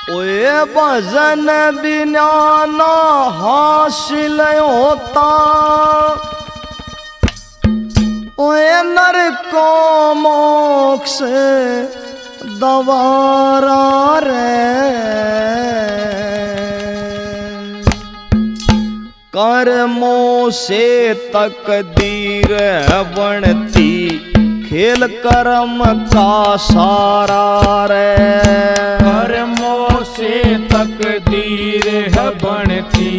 ओए भजन बिना ना हासिल होता, ओए नर को मोक्ष दवारा रे। कर्मों से तकदीर बनती, खेल कर्म का सारा रे। कर्मों से तकदीर है बनती,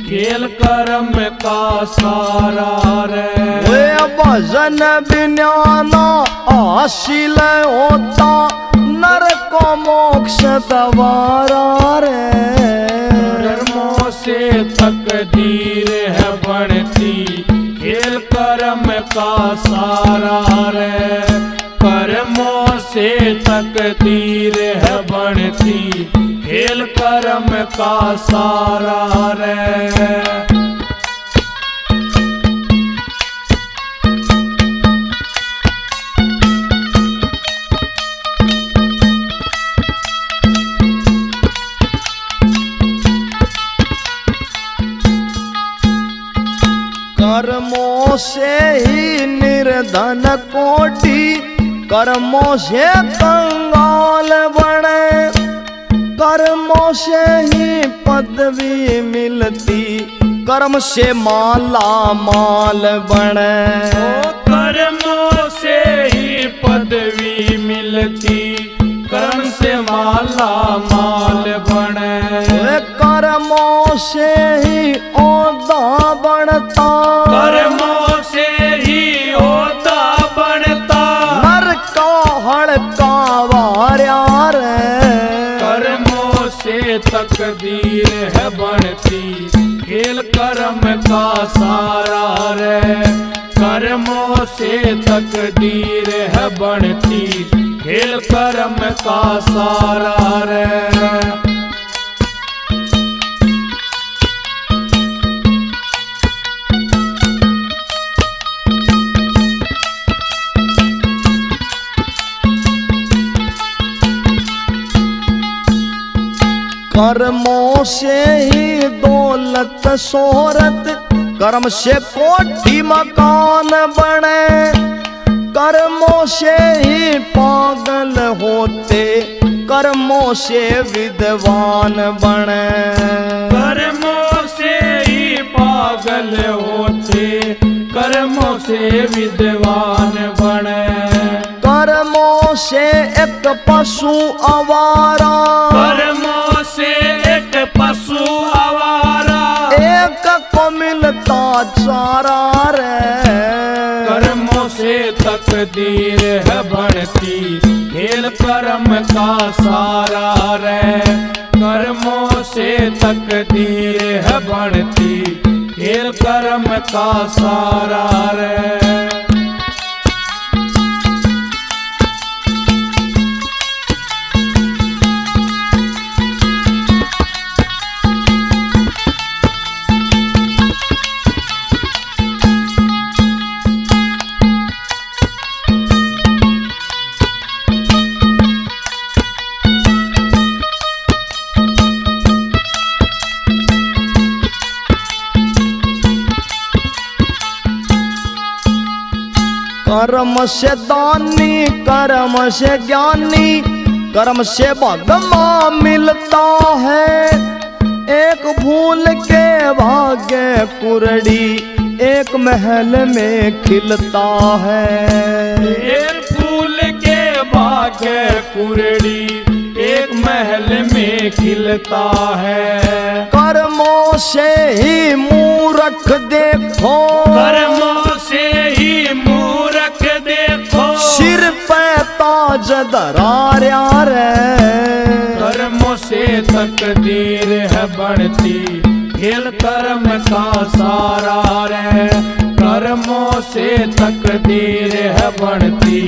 खेल कर्म का सारा रे। वे भजन बिना ना हासिल होता, नर को मोक्ष दवारा रे। कर्मों से तकदीर है बनती, खेल कर्म का सारा रे। कर्मों से तकदीर है बनती, खेल कर्म का सारा रे। कर्मों से ही निर्धन कोटि, कर्मों से कंगाल बने। कर्मों से ही पदवी मिलती, कर्म से माला माल बने। कर्मों से ही पदवी मिलती, कर्म से माला माल बने। कर्मों से ही ओदा बनता, कर्मों से ही ओदा बनता। नर का हड़का वार्या रे। कर्मों से तकदीर है बनती, खेल कर्म का सारा रे। कर्मों से तकदीर है बनती, खेल कर्म का सारा रे। कर्मों से ही दौलत शोहरत, कर्म से कोठी मकान बने। कर्मों से ही पागल होते, कर्मों से विद्वान बने। कर्मों से ही पागल होते, कर्मों से विद्वान बने। कर्मों से एक पशु आवारा, कर्मों से एक पशु आवारा। एक को मिलता चारा रे। कर्मों से तकदीर है बनती, खेल कर्म का सारा रे। कर्मों से तकदीर है बनती, खेल कर्म का सारा रे। कर्म से दानी, कर्म से ज्ञानी, कर्म से भगमा मिलता है। एक भूल के भाग्य कुरड़ी, एक महल में खिलता है। एक फूल के भाग्य कुरड़ी, एक महल में खिलता है। कर्मों से ही मूरख देखो, कर्मों से ही मूरख देखो। सिर पे ताज धरार्या रे। कर्मों से तकदीर है बनती, खेल कर्म का सारा रे। कर्मों से तकदीर है बनती,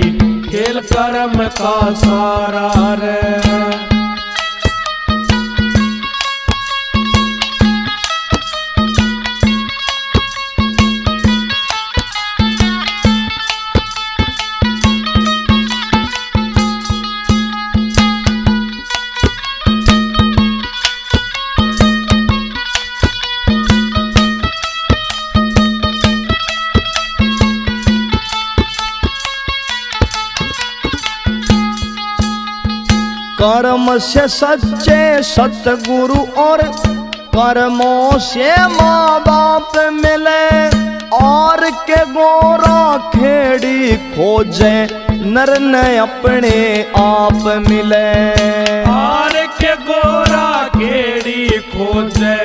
खेल कर्म का सारा रे। कर्म से सच्चे सतगुरु और कर्मों से माँ बाप मिले। और के गोरा खेड़ी खोजे नर ने अपने आप मिले। और के गोरा खेड़ी खोजे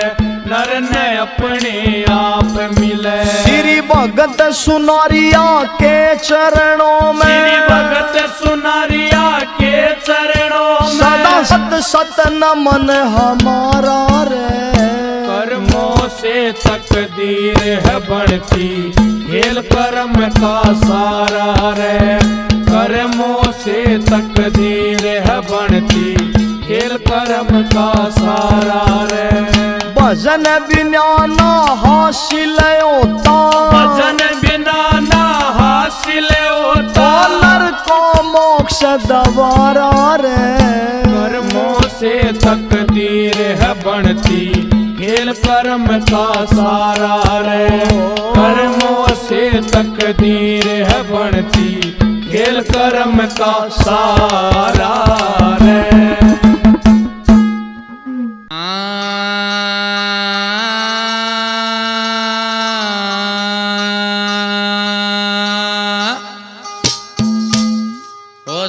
नर ने अपने आप मिले। श्री भगत सुनारिया के चरणों में, श्री भगत सुनारिया के चरणों में सदा सत सत नमन हमारा रे। कर्मों से तकदीर है बढ़ती, खेल कर्म का सारा रे। कर्मों से तकदीर है बढ़ती, खेल कर्म का सारा रे। भजन बिना ना हासिल होता, भजन बिना ना हासिल होता। नर को मोक्ष दवारा रे। कर्मों से तकदीर है बढ़ती, खेल कर्म का सारा रे। कर्मों से तकदीर है बढ़ती, खेल कर्म का सारा रे।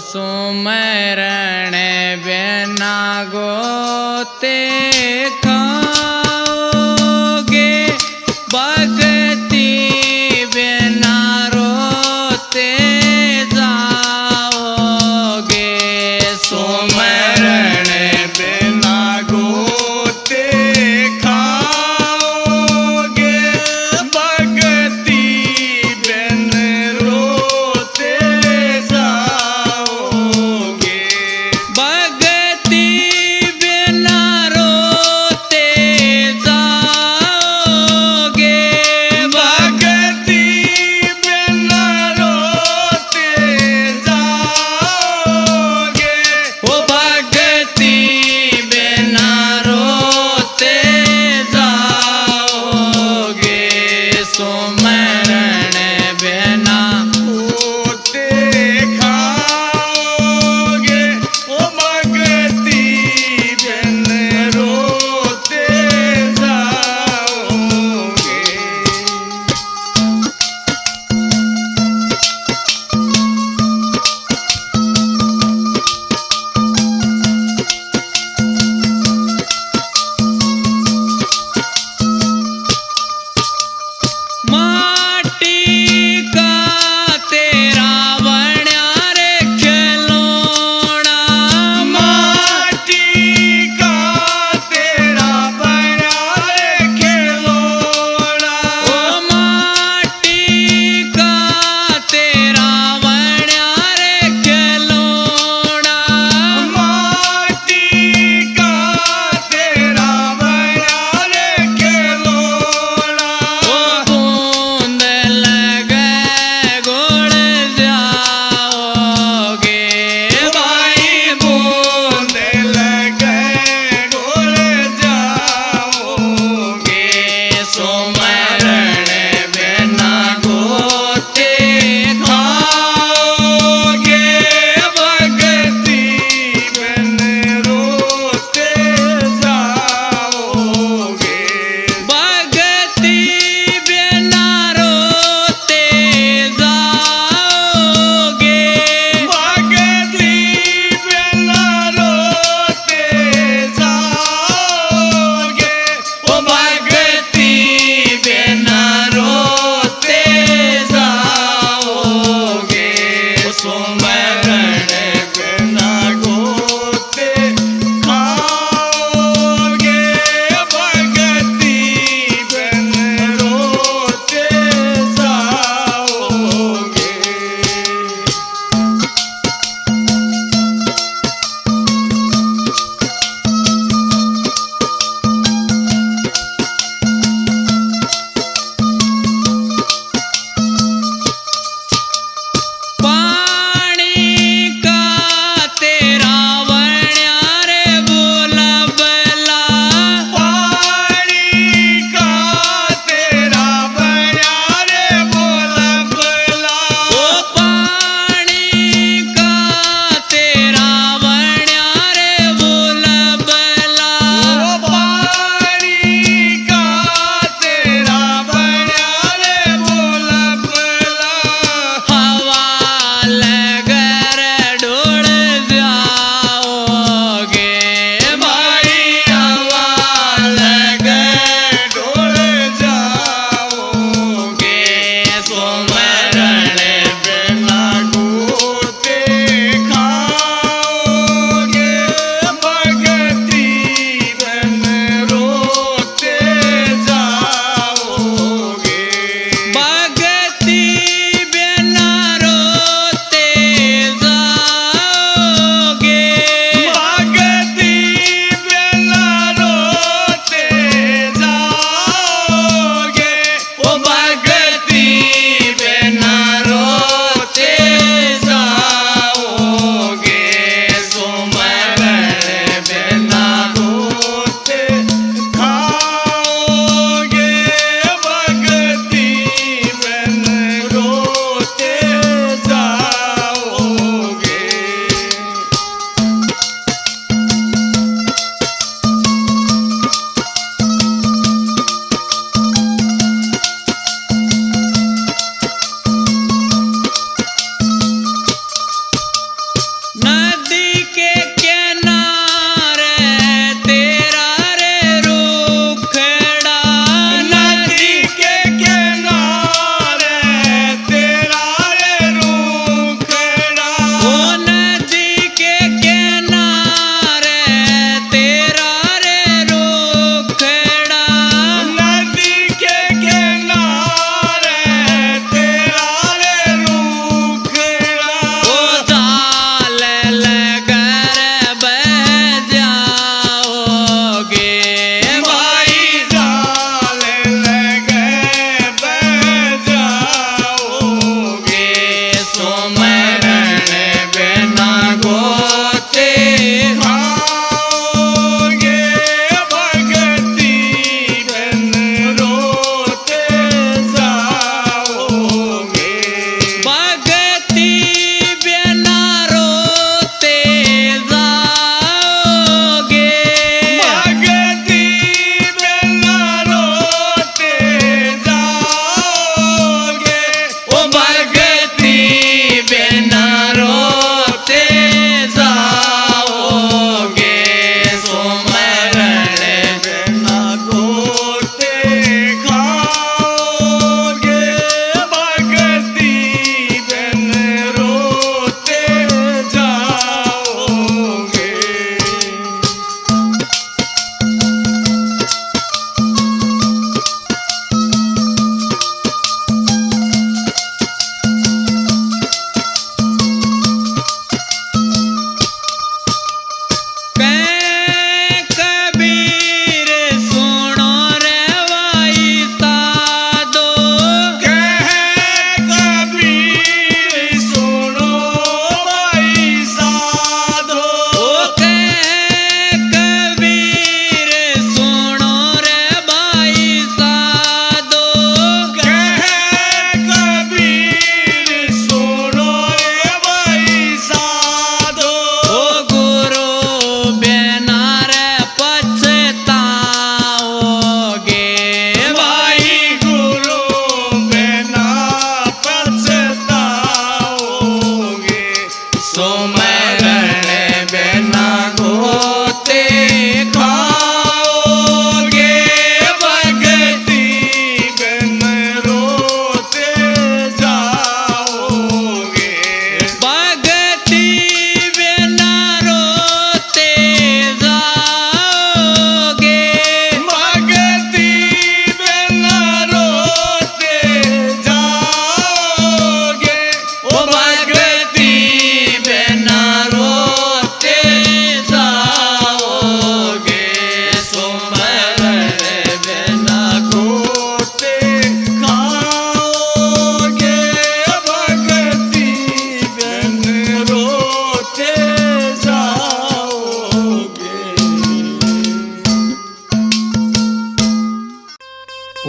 सुमरण बिना गोते खाओगे, भक्ति बिना रोते जाओगे। सुमरण बिना गोते खाओगे, भक्ति बिन रोते जाओगे। भक्ति बिना रो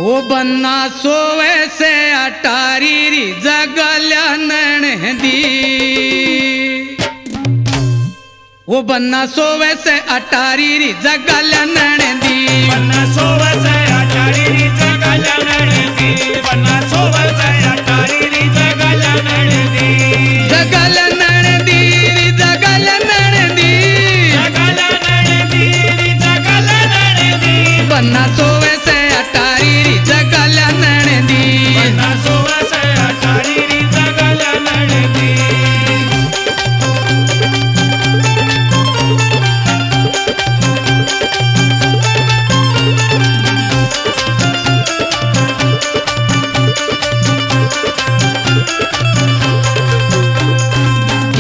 ओ बन्ना सोवे से अटारी री जगल्या नैणदी वो बन्ना सोवे से अटारी री जगल्या नैणदी बन्ना सोवे से अटारी री जगल्या नैणदी बन्ना सोवे से अटारी री जगल्या नैणदी जगल्या नैणदी री जगल्या नैणदी जगल्या नैणदी री जगल्या नैणदी बन्ना सोवे से अटारी री जगल्या नैणदी बन्ना सोवे से अटारी री जगल्या नैणदी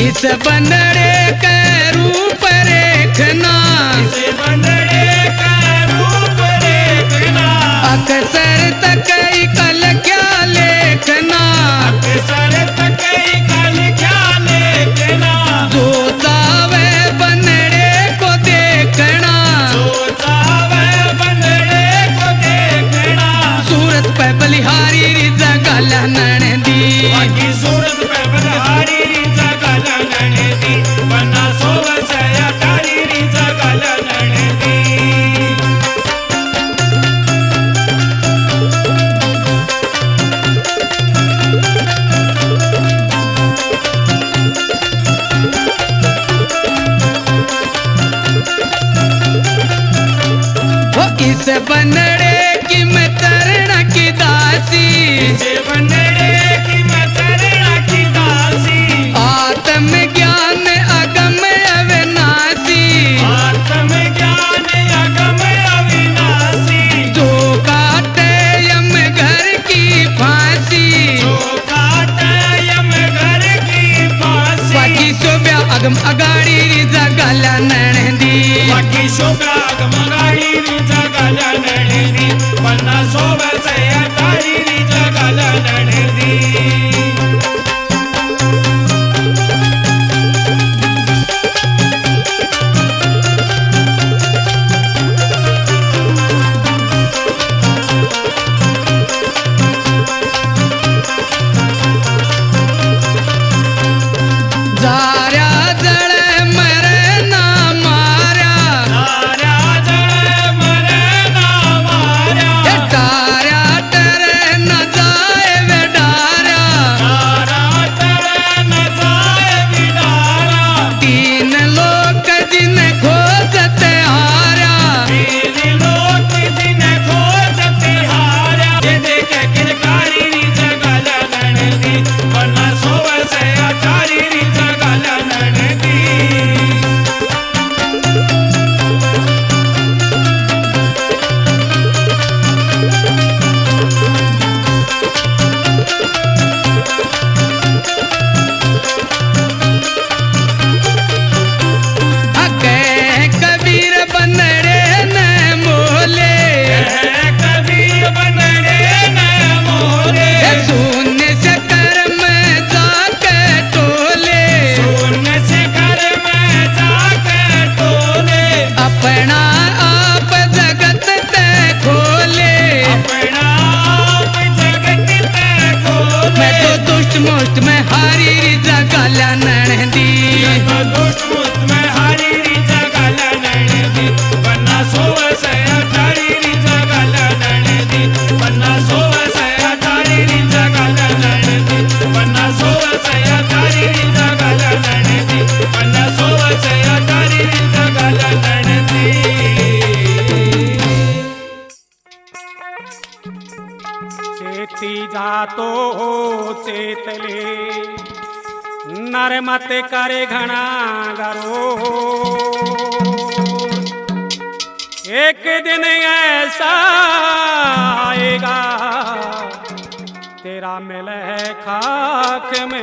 इस बंदरे के रूप रेखना इस बंदरे का रूप देखना अक्सर तक कल क्या लेखना अक्सर तक कल क्या लेखना जो चावे बंदरे को देखना जो चावे बंदरे को देखना सूरत पे बलिहारी री जगल्या नैणदी बाकी सूरत पे बलिहारी री जगल्या नैणदी बन्ना सोवे से अटारी री जगल्या नैणदी वो इस बंदरे की मैं चरण की दासी इस बंदरे की मैं चरणा की दासी आत्म ज्ञान अगम अविनाशी आत्म ज्ञान अगम अविनाशी जो काटे यम घर की फांसी जो काटे यम घर की फांसी बाकी सोब्या अगम अगाड़ी री जगल्या नैणदी बाकी शोभा गमगाड़ी री जगल्या नैणदी बन्ना सोवे से अटारी री जगल्या नैणदी जार्या जळ मरे ना मार्या सारा जड़ मरे ना मारा हे टार्या टरे न जाए वे डार्या सारा तर न जाए बिडारा तीन लोक जिन खोजते हार्या तीन लोक जिन्हें खोजते हारा ये देखे किरकारी री जगल्या नैणदी बन्ना सोवे से अटारी री जगल्या नैणदी अगे कबीर बनरे न मोले कबीर बनरे न मोरे हे शून्य से कर्म जाके टोले शून्य से घर में जाके टोले अपना आप जगत ते खोले अपना आप जगत ते खोले मैं तो दुष्ट मुष्ट में हारी री जगल्या नैणदी तो दुष्ट मुक्त में हारी री जगल्या नैणदी बन्ना सोवे से अटारी री जगल्या नैणदी बन्ना सोवे से अटारी री जगल्या नैणदी बन्ना सोवे से अटारी री जगल्या नैणदी बन्ना सोवे से अटारी री जगल्या नैणदी चेती जातो चेतले नर मत करे घना गरो एक दिन ऐसा आएगा तेरा मिल है खाक में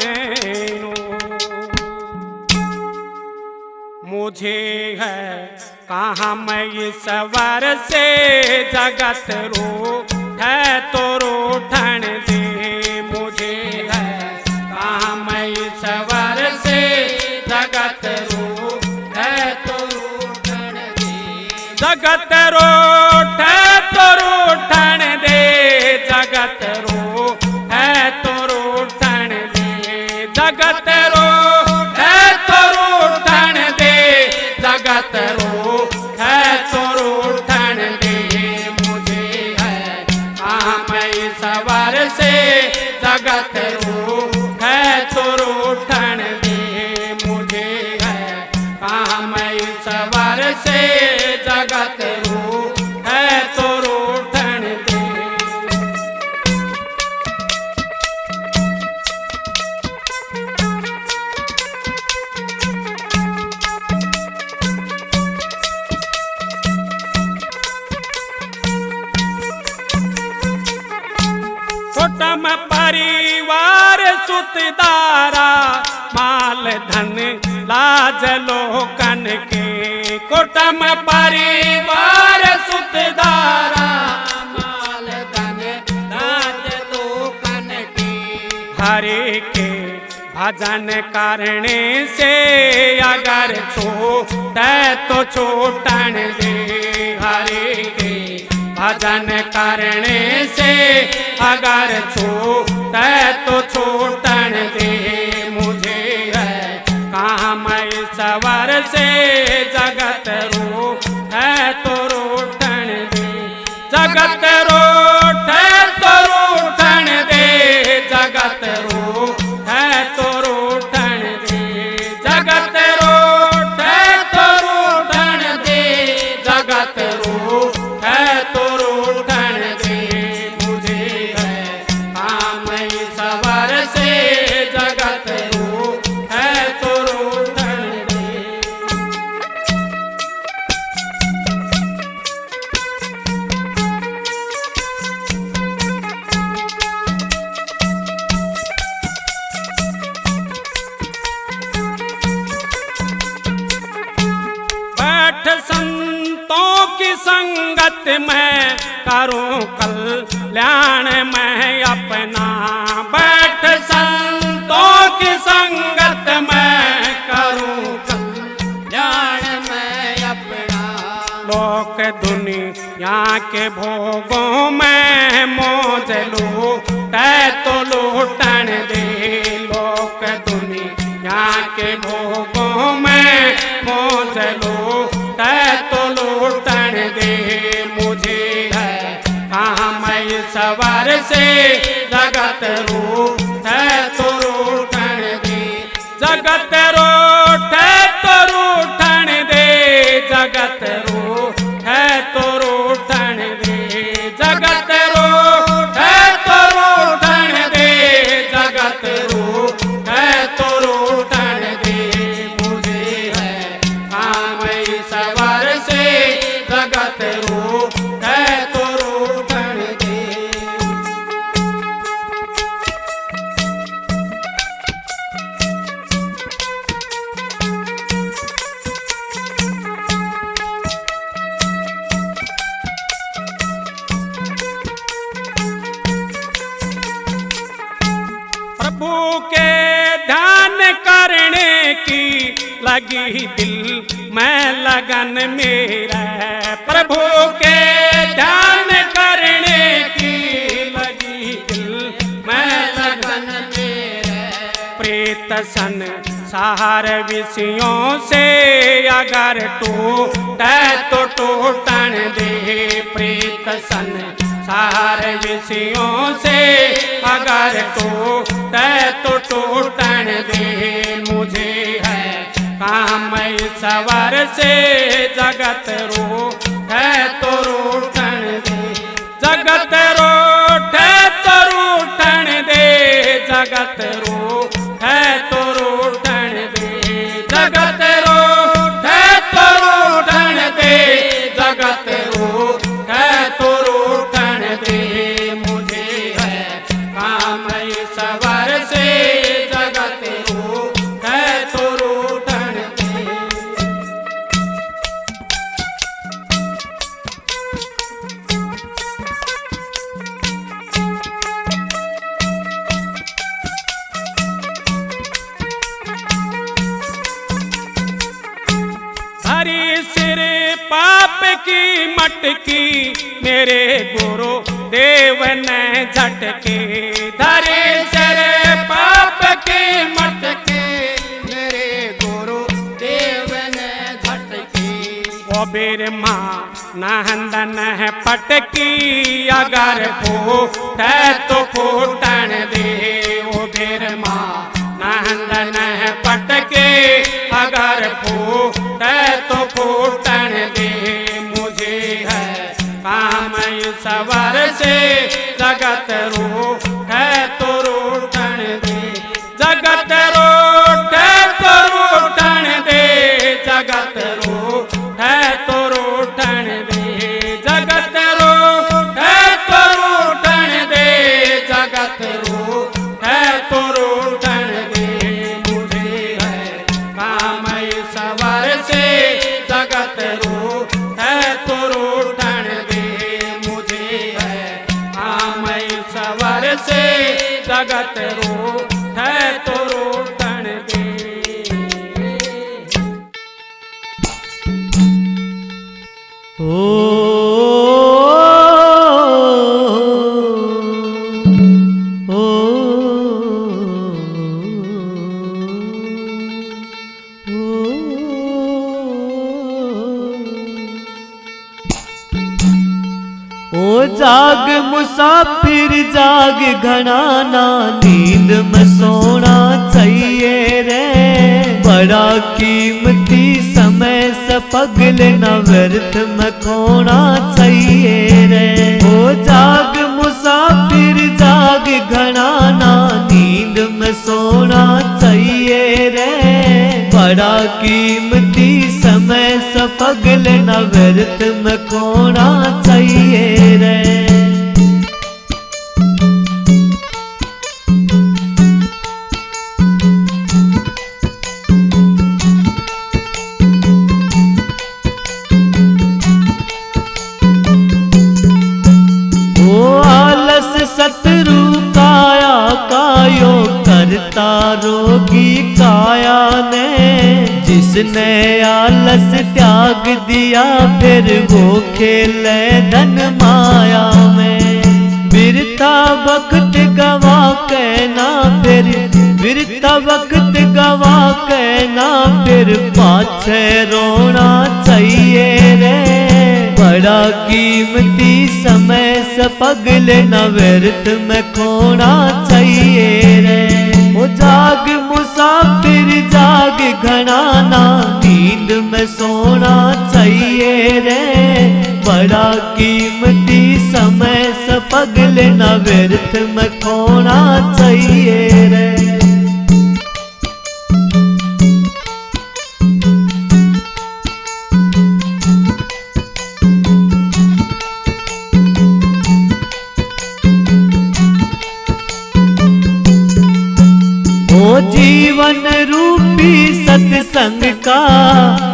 नो मुझे है कहाँ मैं इस वर से जगत रो है तो रूठन दे मुझे है कहाँ मैं इस वर से जगत रो है तो रूठन दे जगत रूठ तो रूठन दे जगत रो है तो रूठन दे मुझे है काम ईश्वर से जगत रो है तो रूठन दे मुझे है काम ईश्वर से जगत रो है तो रूठन दे। कुटुंब परिवार सुतदारा माल धन लाज लोकन के कुटुंब परिवार सुतदारा माल धन लाज लोकन के हरे के भजन करने से अगर छोटे तो छोटन दे हरे के भजन करने से अगर छोटे तो छोटन दे मुझे है काम ईश्वर से जगत रो है तो रोटन दे जगत रोटे तो रोटन दे जगत रो है तो रोटन दे जगत रोटे तो रोटन दे जगत रो है तो रोटन दे मुझे है काम ईश्वर से जगत रो है तो रोटन दे। बैठ संतों की संगत में करूं कल्याण मैं अपना बैठ संतों की संगत में करूं कल्याण मैं अपना लोक दुनिया के भोगों में मौज लूटे तो लूटन दे लोक दुनिया के भोगों में मौज लूटे तो लूटन दे मुझे है काम ईश्वर से जगत रो है तो रूठन दे जगत रोटे तो रूठन दे जगत रो है तो रूठन दे जगत रो है तो रूठन दे जगत रो है तो रूठन दे मुझे है काम ईश्वर से जगत रो है तो रूठन दे। प्रभु के ध्यान करने की लगी दिल में लगन मेरा प्रभु के ध्यान करने की लगी दिल में लगन मेरा प्रेत सन सार विषयों से अगर टूटे तो टूटन दे प्रेत सन सार विषयों से अगर टूटे तो टूटन दे मुझे है काम ईश्वर से जगत रो है तो रूठन दे जगत रोटे तो रूठन दे जगत रो है तो रूठन दे जगत रोटे तो रूठन दे जगत रो है तो रूठन दे मुझे है काम ईश्वर से जगत रो है तो रूठन दे। हरी सिर पाप की मटकी मेरे गुरु देव ने झटके धरे सिर पाप की मटकी मेरे गुरु देव ने झटके ओ बीर माँ नहंदन है पटकी अगर फूटे तो फूटन दे। ओ बीर माँ नहंदन है पटकी अगर फूटे तो फूटन दे। मुझे है काम सवर से जगत रूठे तो रूठन दे। जगत रूठे तो रूठन दे। जगत रूठे तो रूठन दे। जगत रूठे तो रूठन दे। जगत रूठे तो रूठन दे। मुझे है काम सवर से जगत रूठे तो रूठन दे। मुझे है काम सवर से जगत रूठे तो रूठन दे। ओ जाग मुसाफिर जाग घनाना नींद में सोना चाहिए रे। बड़ा कीमती समय से पगले न व्यर्थ में खोना चाहिए रे। ओ जाग मुसाफिर जाग घनाना नींद में सोना चाहिए रे। बड़ा कीमती समय से पगले न व्यर्थ में खोना चाहिए रे। शत्रु काया कायो करता रोगी काया ने। जिसने आलस त्याग दिया फिर वो खेले धन माया में। बिरता वक्त गवा के ना फिर बिरता वक्त गवा के ना फिर पाछे रोना चाहिए रे। बड़ा कीमती समय से पगले न व्यर्थ में खोना चाहिए रे। ओ जाग मुसाफिर जाग घनाना नींद में सोना चाहिए रे। बड़ा कीमती समय से पगले न व्यर्थ में खोना चाहिए रे। जीवन रूपी सत्संग का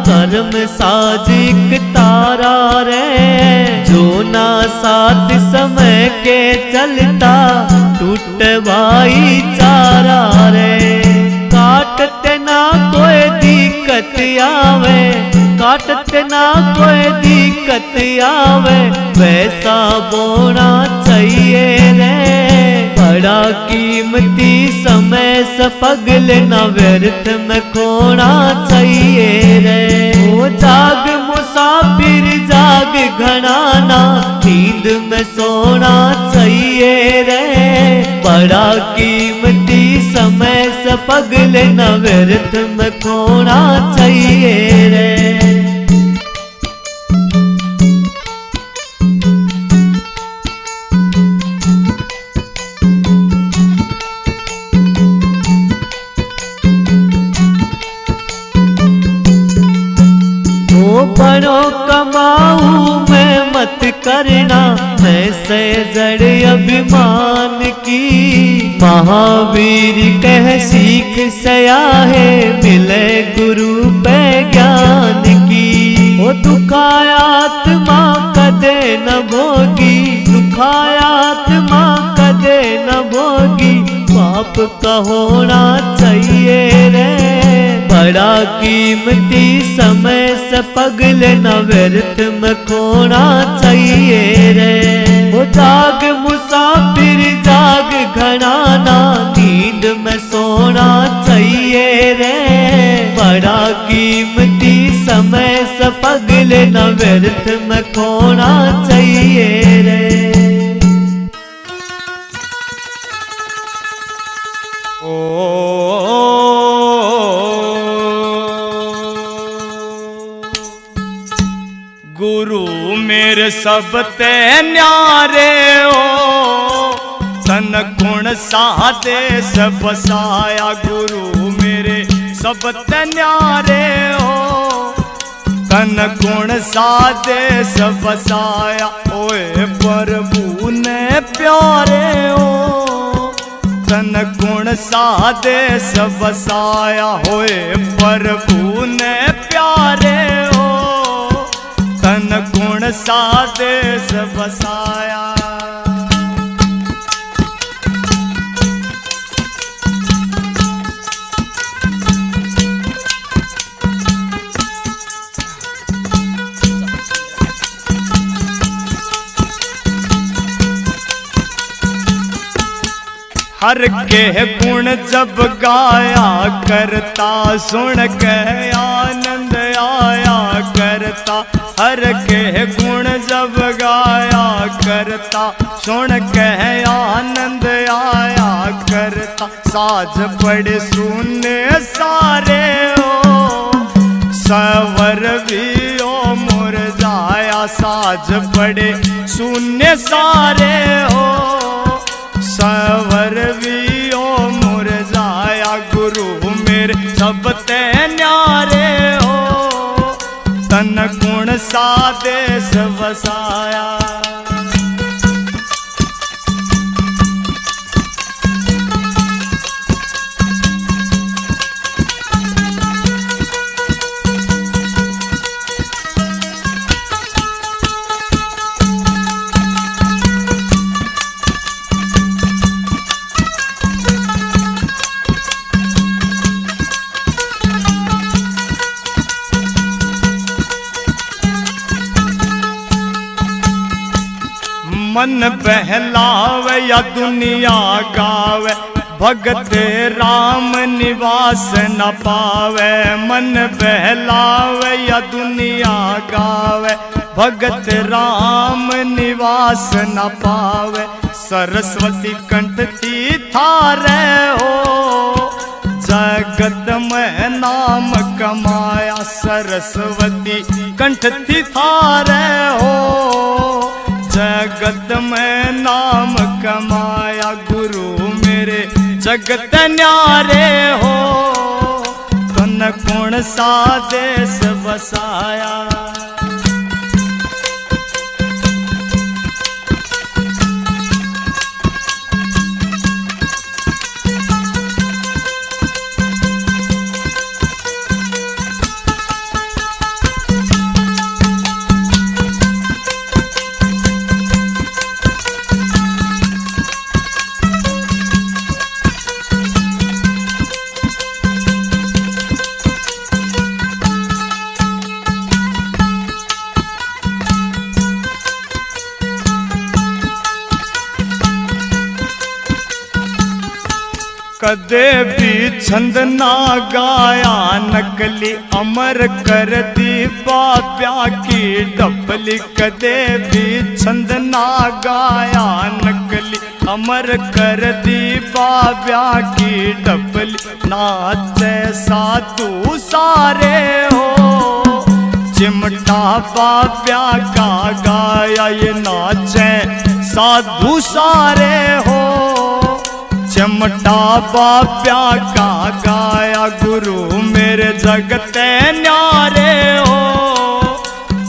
कर्म साजिक तारा रे। जो ना साथ समय के चलता टूटवाई चारा रे। काटते ना कोई दिक्कत आवे काटते ना कोई दिक्कत आवे वैसा बोना चाहिए रे। बड़ा कीमती समय से पगले न व्यर्थ में खोना चाहिए रे। ओ जाग मुसाफिर जाग घनाना नींद में सोना चाहिए रे। बड़ा कीमती समय से पगले न व्यर्थ में खोना चाहिए रे। बड़ो कमाऊ मैं मत करना मैं से जड़ अभिमान की। महावीर कह सीख सयाहे मिले गुरु पे ज्ञान की। ओ दुखायात्मा कदे न भोगी दुखायात्मा कदे न भोगी। पाप का होना चाहिए रे। बड़ा कीमती समय से पगले न व्यर्थ में खोना चाहिए रे। ओ जाग मुसाफिर जाग घनाना नींद में सोना चाहिए रे। बड़ा कीमती समय से पगले न व्यर्थ में खोना चाहिए रे। गुरु मेरे सब ते न्यारे हो, तन गुण साधे सब बसाया। गुरु मेरे सब ते न्यारे हो, तन गुण साधे सब बसाया। ओए प्रभु ने प्यारे हो, तन गुण साधे सब बसाया। होए प्रभु ने प्यारे हो, तन गुण साधे सब बसाया। हर के गुण जब गाया करता, सुन के आनंद आया करता। हर के गुण जब गाया करता, सुन के आनंद आया करता। साज बड़े सुने सारे हो, सवर भी ओ मुरझाया। साज बड़े सुने सारे हो, सवर भी ओ मुरझाया। गुरु मेरे सब ते न्यारे हो, तन गुण साधे सब बसाया। मन बहलावे या दुनिया गावे, भगत राम निवास न पावे। मन बहलावे या दुनिया गावे, भगत राम निवास न पावे। सरस्वती कंठ थी थारे हो, जगत में नाम कमाया। सरस्वती कंठ थी थारे हो, जगत में नाम कमाया। गुरु मेरे जगत न्यारे हो, तन गुण साधे सब बसाया। कदे भी छंद ना गाया नकली, अमर कर दी बाब्या की डबली। कदे भी छंद ना गाया नकली, अमर कर दी बाब्या की डबली। नाचे साधु सारे हो, चिमटा बाब्या का गाया। ये नाचे साधु सारे हो, चिमटा बाब्या का गाया। गुरु मेरे जगत न्यारे हो,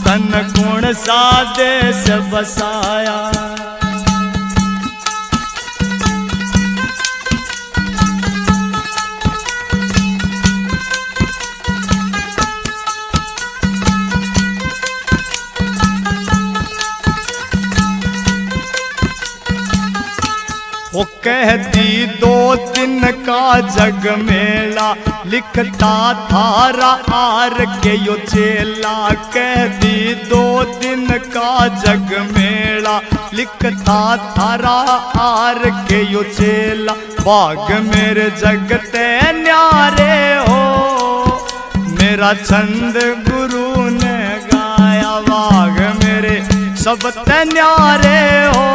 तन गुण साधे सब बसाया। वो कह दी 2 दिन का जग मेला, लिखता थारा आर के यो चेला। कह दी 2 दिन का जग मेला, लिखता थारा आर के यो चेला। बाग मेरे जगत न्यारे हो, मेरा छंद गुरु सब ते न्यारे हो।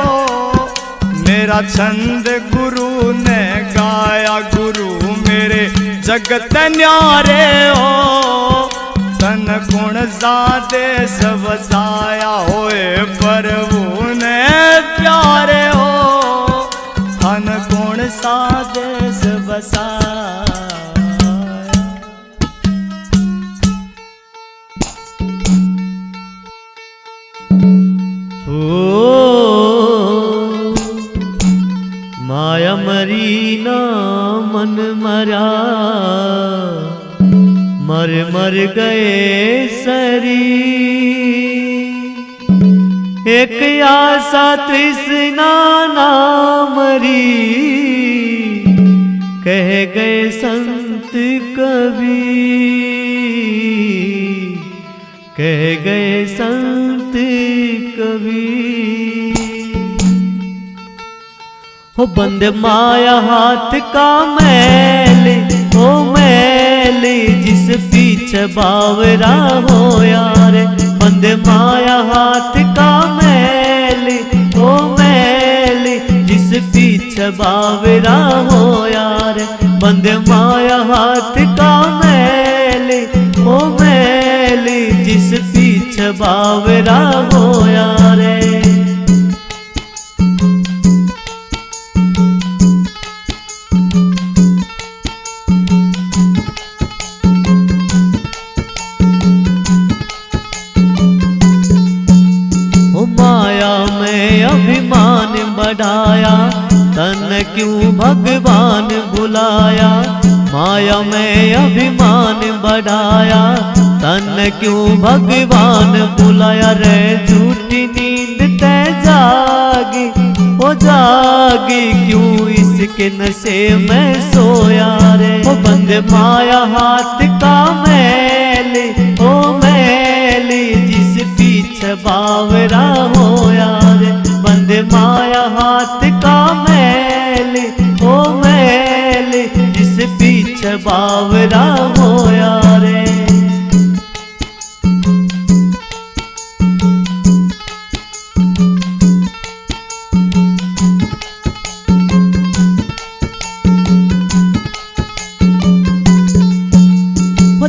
मेरा छंद गुरु ने गाया, गुरु मेरे जगत न्यारे हो। तन गुण सादे सब साया होए, प्रभु ने प्यारे हो। तन गुण सादे सब साया। माया मरी ना मन मरा, मर मर गए शरीर। एक आशा तृष्णा ना मरी, कह गए संत कबीर, कह गए संत कबीर। हो बंद माया हाथ का मैल, ओ मैल जिस पीछे बावरा हो यार। बंद माया हाथ का मैल, ओ मैल जिस पीछे बावरा हो यार। बंद माया हाथ का मैल, ओ मैल जिस पीछे बावरा हो यार। अभिमान बढ़ाया, तन क्यों भगवान भुलाया। माया में अभिमान बढ़ाया, तन क्यों भगवान भुलाया। रे झूठी नींद ते जागी, ओ जागी क्यों इसके नशे में सोया रे। ओ बंद माया हाथ का मैल, ओ मैल जिस पीछे बावरा हो यार। बंद माया हाथ का मैल, ओ मैल जिस पीछे बावरा हो यार।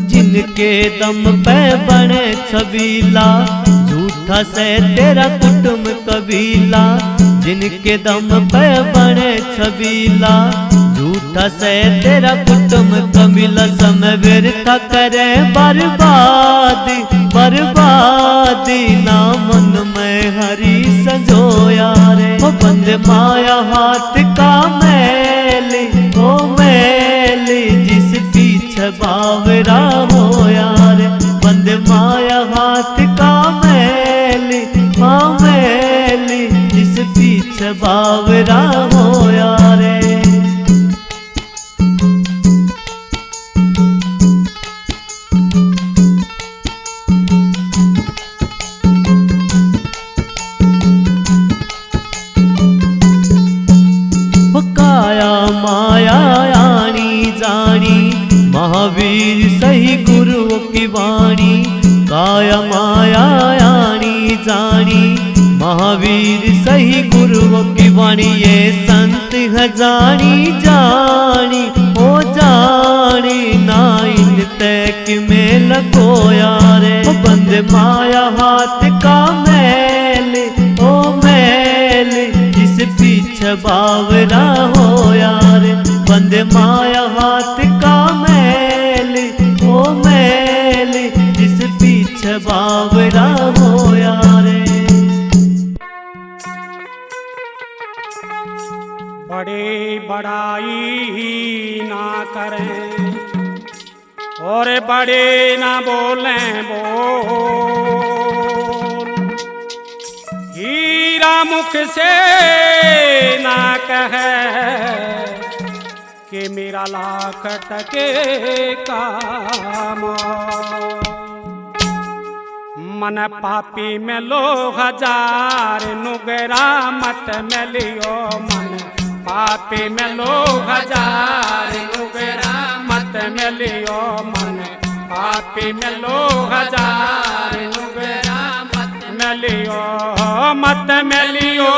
जिनके दम पे बने छबीला, झूठा से तेरा कुटुंब कबीला। जिनके दम पे बने छबीला, झूठा से तेरा कुटुंब कबीला। समय व्यर्थ करे बर्बादी, बर्बादी ना मन में हरी सजोया रे। ओ बंद माया हाथ का मैल, ओ मैल जिस पीछे बावरा हो यार। बंद माया हाथ का मैल, हाँ मैल जिस पीछे बावरा हो यार। काया माया आनी जानी, महावीर सही गुरुओं की वाणी। काया माया आनी जानी, महावीर सही गुरुओं की वाणी। ये संत है जानी जानी, ओ जानी ना इन तक में लगो यार। बंद माया हाथ का मैल, ओ मैल जिस पीछे बावरा हो यार। बंद माया हाथ का मैल, ओ मैल जिस पीछे बावरा हो यार। बड़ी बड़ाई ना करें और बड़े ना बोलें बोल। हीरा मुख से ना कहे कि मेरा लाख टके का मोल। मन पापी में लो हजार नुगरा मत में लियो। मन पापी में लो हजार नुगरा मत में लियो। मन पापी में लो हजार नुगरा मत में लियो। मत मेलियो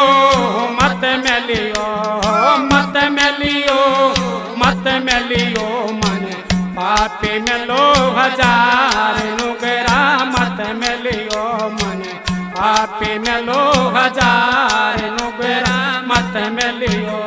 मत मेलियो मत मेलियो मत मेलियो मन पापी मेलो हजार नुगरा मत मेलियो मन पापी मेलो हजार नुगरा मत मेलियो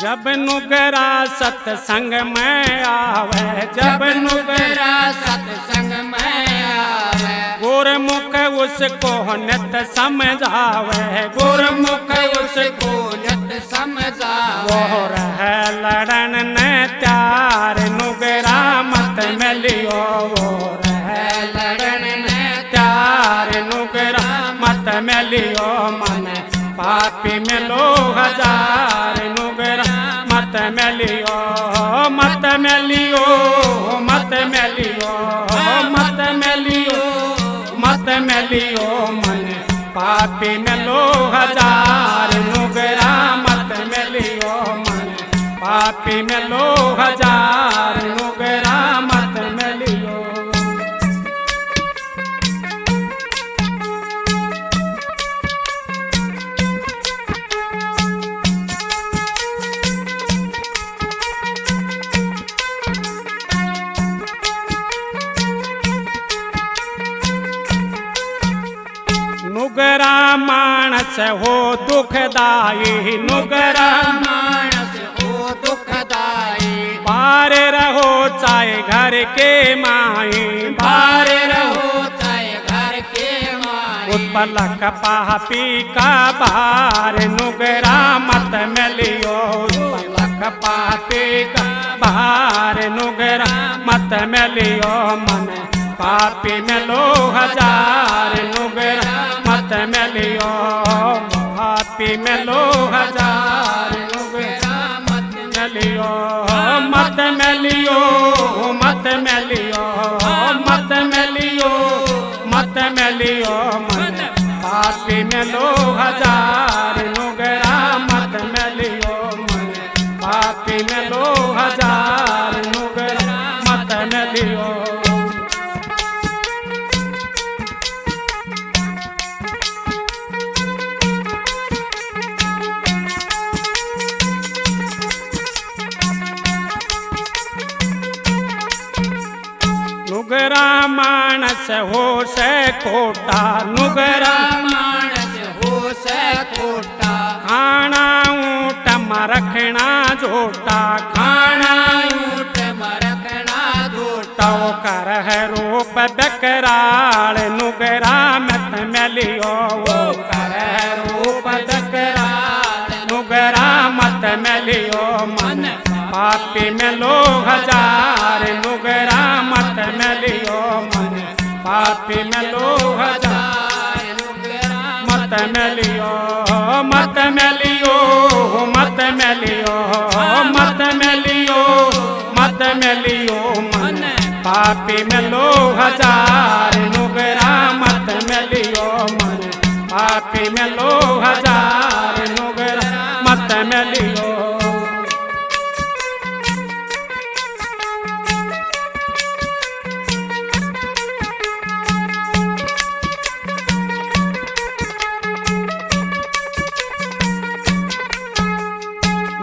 जब नुगरा सत्संग में आवे जब नुगरा सत्संग में आवे गुरमुख उसको नित समझावे गुरमुख उसको नित समझावे वो रह लड़न न त्यार नुगरा मत मिलियो वो रह लड़न न त्यार नुगरा मत मिलियो मन पापी मिलो हजार नुगरा मत मिलियो मत मिलियो मत मिलियो मत मिलियो मत मिलियो मन पापी मिलो हजार नुगरा मत मिलियो मन पापी मिलो हजार नुगरा मत मिलियो नुगरा मानस हो दुखदाई नुगरा मानस हो दुखदाई पार रहो चाहे घर के माई पार रहो चाहे घर के माई उत्पलक पापी का बार नुगरा मत मिलियो उत्पलक पापी का बार नुगरा मत मिलियो मन पापी मिलो हजार नुगरा मत मिलियो पापी मिलो हजार नुगरा मत मिलियो मत मिलियो मत मिलियो मत मिलियो मत मिलियो मन पापी मिलो हजार नुगरा मत मिलियो मन पापी मिलो हजार नुगरा मत मिलियो नुगरा मानस हो से खोटा नुगरा मानस हो से खोटा खाना ऊट मरखना झोटा खाना ऊट मरखना झोटा तो कर है रूप बकराल नुगरा मत मिलियो वो कर है रूप बकराल नुगरा मत मिलियो मन पापी मिलो हजार नुगरा मत मिलियो मन पापी मिलो हजार मत मिलियो मत मिलियो मत मिलियो मत मिलियो मत मिलियो मन पापी मिलो हजार नुगरा मत मिलियो मन पापी मिलो हजार नुगरा मत मिलियो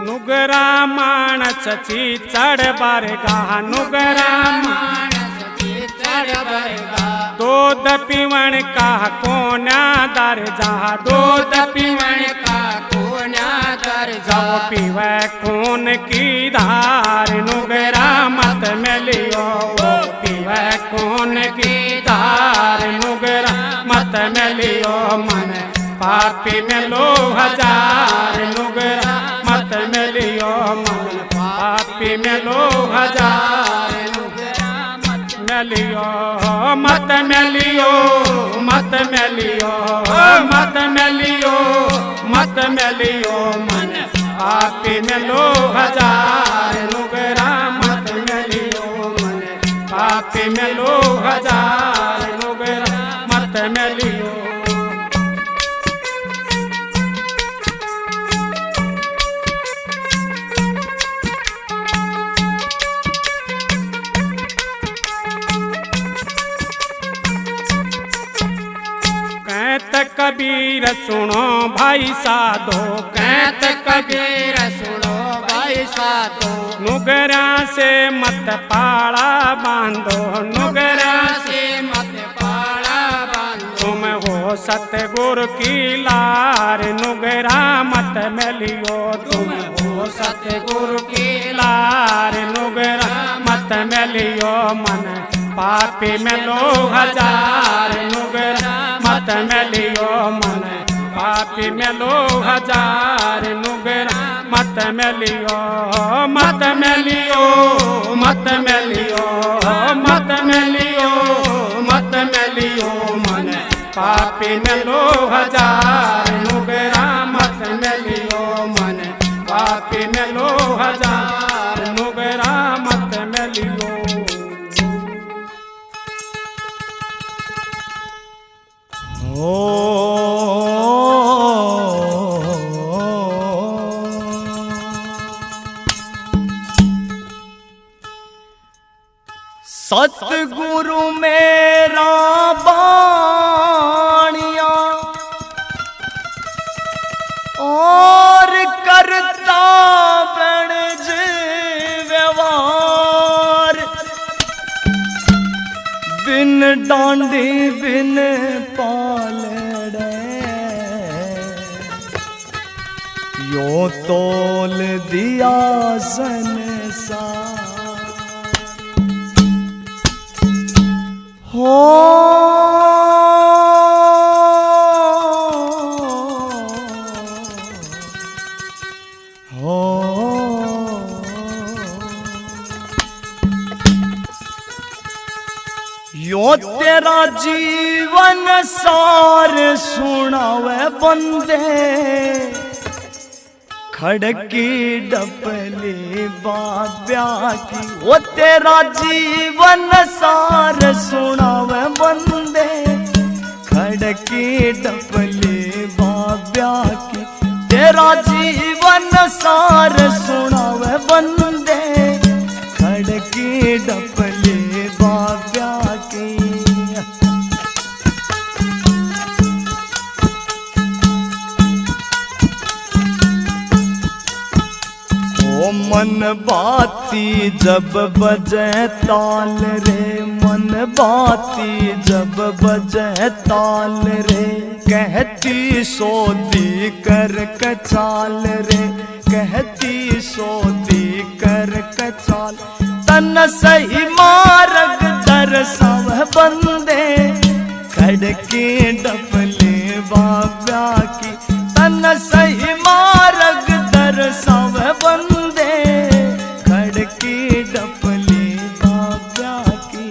नुगरा मानस ची चढ़ बरगा नुगरा मानस की चढ़ बरगा दूध पीवण का कोन्या दर्जा दूध पीवण का कोन्या दर्जा जाओ पीवे खून की धार नुगरा मत मिलियो पीवे खून की धार नुगरा मत मिलियो मन पापी मिलो हजार नुगरा मत मिलियो मन पापी मिलो हजार नुगरा मत मिलियो मत मिलियो मत मिलियो मत मिलियो मत मिलियो मन पापी मिलो हजार नुगरा मत मिलियो मन पापी मिलो हजार नुगरा मत मिलियो कबीर सुनो भाई साधो, कहत कबीर सुनो भाई साधो, नुगरा से मत पाड़ा बांधो, नुगरा से मत पाड़ा बांधो, तुम हो सतगुरु की लार, नुगरा मत मिलियो, तुम हो सतगुरु की लार, नुगरा मत मिलियो, मन पापी मिलो हजार, नुगरा मत मिलियो, मन पापी मिलो हजार, नुगरा मत मिलियो, मत मिलियो, मत मिलियो, मत मिलियो, मत मिलियो, मन पापी मिलो हजार, नुगरा मत मिलियो, मन पापी मिलो हजार, नुगरा मत मिलियो। सतगुरु मेरा बाणिया और करता बणज व्यवहार, बिन डांडी बिन पालड़े यो तोल दिया संसार। हो यो तेरा जीवन सार सुनावे बंदे, खड़की डपली बाब्या की, वो तेरा जीवन सार सुनावे बंदे, खड़की डपली बाब्या की, तेरा जीवन सार सुनावे बंदे, खड़की डपली बाब्या की। ओ मन बाती जब बजे ताल रे, मन बाती जब बजे ताल रे, कहती सोदी कर कचाल रे, कहती सोदी कर कचाल, तन सही मार्ग दर्शाव बंदे, खड़की डपले बाब्या की, तन सही मार्ग दर्शाव बंदे, खड़की डपली बाब्या की।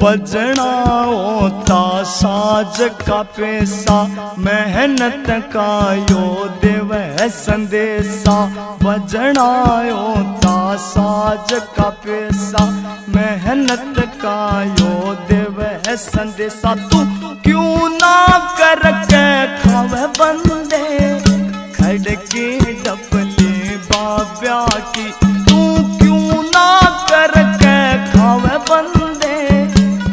बजना होता साज का पैसा, मेहनत का यो देव संदेशा, बजना होता साज का पैसा, मेहनत का यो देव संदेशा, तू क्यों ना करके खावे बंदे, खड़की डपली बाब्या की, तू क्यों ना करके खावे बंदे,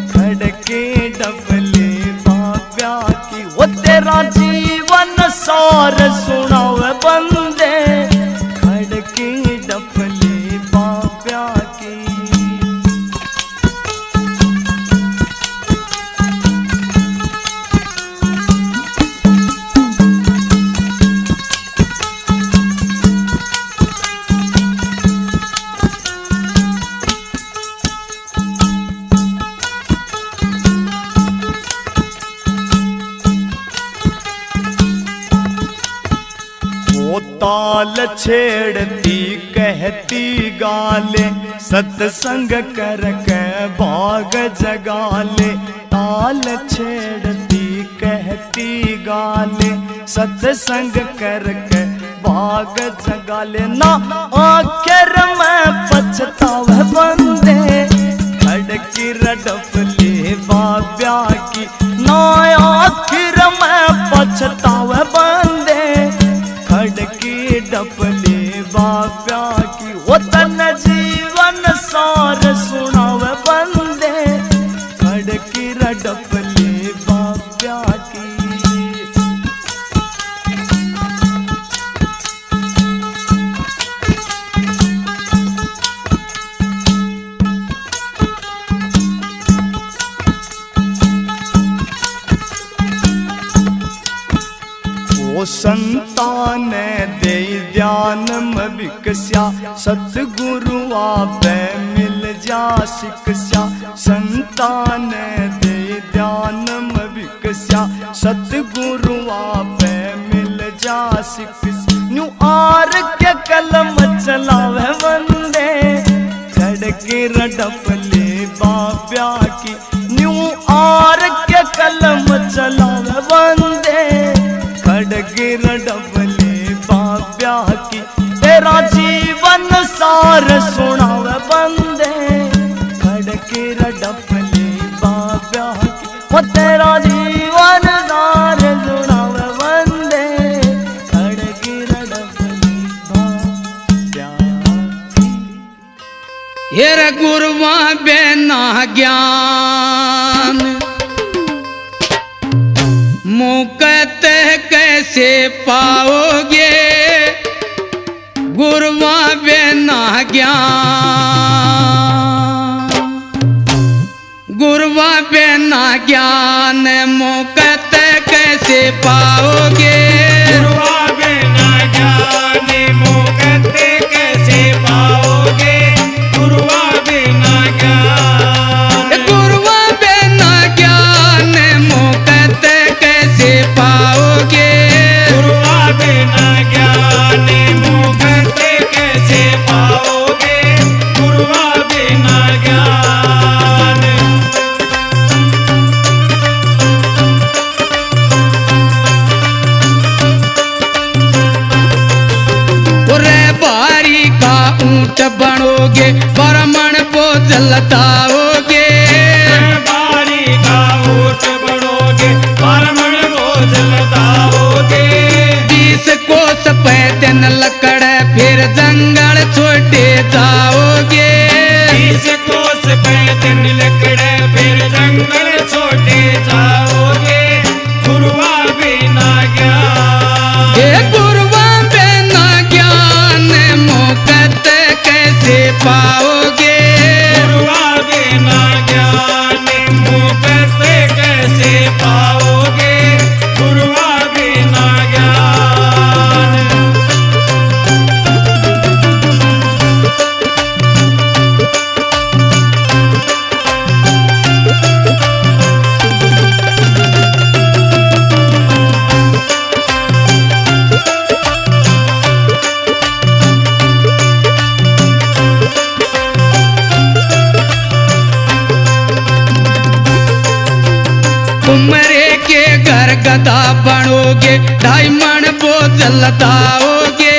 खड़की डपली बाब्या की, वो तेरा जीवन सार सुनावे बंदे, खड़की डपली बाब्या की। वो ताल छेड़ती कहती गाले, सत्संग करके भाग जगाले, ताल छेड़ती कहती गाले, सत्संग करके भाग जगाले, ना आखिर में पछतावे बंदे, खड़की डपली बाब्या की, ना हाँ आखिर में पछतावे बंदे खड़की डपले बाप्या की वो तन जीवन सार सुनावे बंदे खड़की डपले बाप्या की। ओ संतान दे ध्यान में विकस्या सतगुरु आपे मिल जा शिक्षा। संतान दे ध्यान में विकस्या सतगुरु आपे मिल जा शिक्षा। न्यू आर के कलम चलावे वंदे खड़के रडपले बाप्या की। न्यू आर के कलम चलावे वंदे खड़गिर डबले बाप्या की। तेरा जीवन सार सुनावे बंदे खड़गिर डबले बाप्या की। वो तेरा जीवन सार सुनावे बंदे खड़गिर डबले बाप्या की। हेर गुरुआ बेना ज्ञान मुकत कैसे पाओगे गुरुआ बिना ज्ञान। गुरुआ बिना ज्ञान मुकत कैसे पाओगे। गुरुआ बिना ज्ञान मुकत कैसे पाओगे। गुरुआ बिना ज्ञान। गुरुआ बिना ज्ञान मुकत कैसे पाओगे। गुरुआ बिना ज्ञान मुकत कैसे पाओगे। गुरुआ बिना ज्ञान। बारी का ऊंट बनोगे ब्राह्मण को जलताओगे। बारी का ऊंट बनोगे ब्राह्मण को जलताओगे। 20 कोस पैदन लकड़ फिर जंगल छोटे जाओगे। 20 कोस पैदन लकड़ फिर जंगल छोटे जाओगे। गुरुआ बिना ज्ञान। हे गुरुआ बिना ज्ञान मुकत कैसे पाओगे। गुरुआ बिना ज्ञान मुकत कैसे पाओगे। गुरुआ बिना ज्ञान। उमरे के घर गदा बनोगे 2.5 मन बोझ लदाओगे।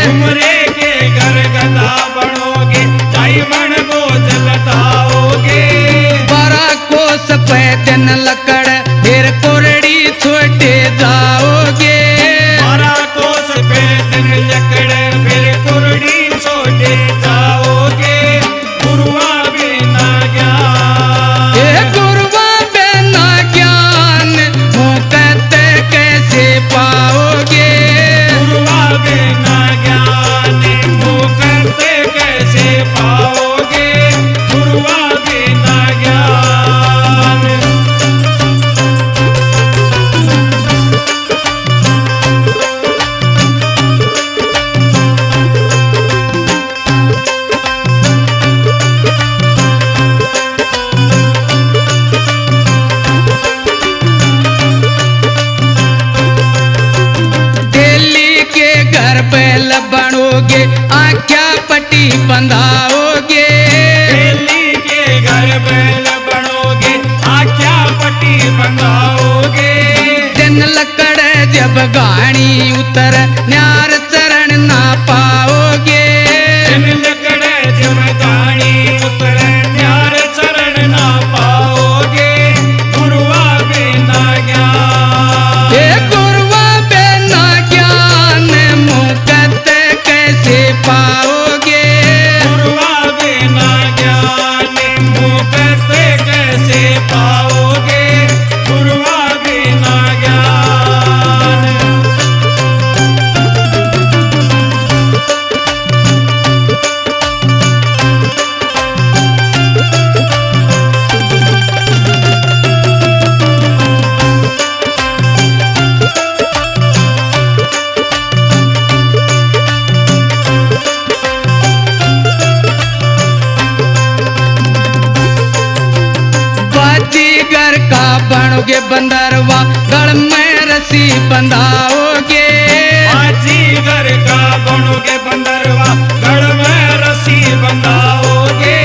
उमरे के घर गदा बनोगे 2.5 मन बोझ लदाओगे। 12 कोस पैदन लकड़ फिर कोरड़ी छोटे जाओगे। 12 कोस पैदन लकड़ फिर कुरड़ी छोटे जाओगे। गुरुआ बिना ज्ञान। हे गुरुआ बिना ज्ञान मुकत कैसे पाओगे। गुरुआ बिना ज्ञान मुकत कैसे पाओगे। गुरुआ बिना ज्ञान। बैल बनोगे आख्या पट्टी बंधाओगे। दिल्ली के घर बैल बनोगे आख्या पट्टी बंधाओगे। दिन लकड़ जब गाड़ी उतर न्यार चरण ना पाओगे। दिन लकड़ जब गाड़ी उतर न्यार चरण ना पाओगे। गुरुआ बिना बनोगे बंदरवा गढ़ में रस्सी बंधाओगे। बाजीगर का बनोगे बंदरवा गढ़ में रस्सी बंधाओगे।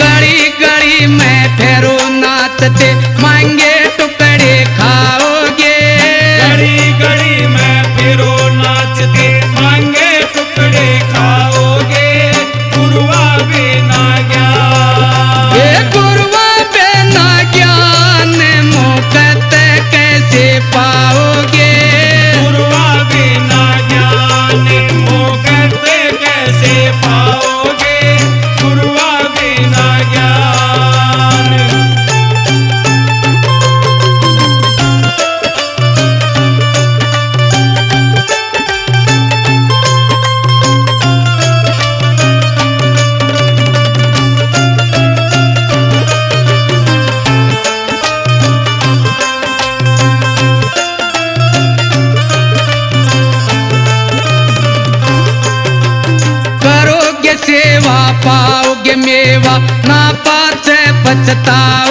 गड़ी गड़ी में फेरो नाचते मांगे टुकड़े खाओगे। गड़ी गड़ी में फेरो नाचते मांगे टुकड़े खाओगे। गुरुआ बिना ज्ञान ये गुरुआ बिना ज्ञान मुक्त कैसे पाओगे। गुरुआ बिना ज्ञान मुक्त कैसे पाओगे। गुरुआ बिना ज्ञान करोगे सेवा पाओगे मेवा ना पाछे पछताओगे।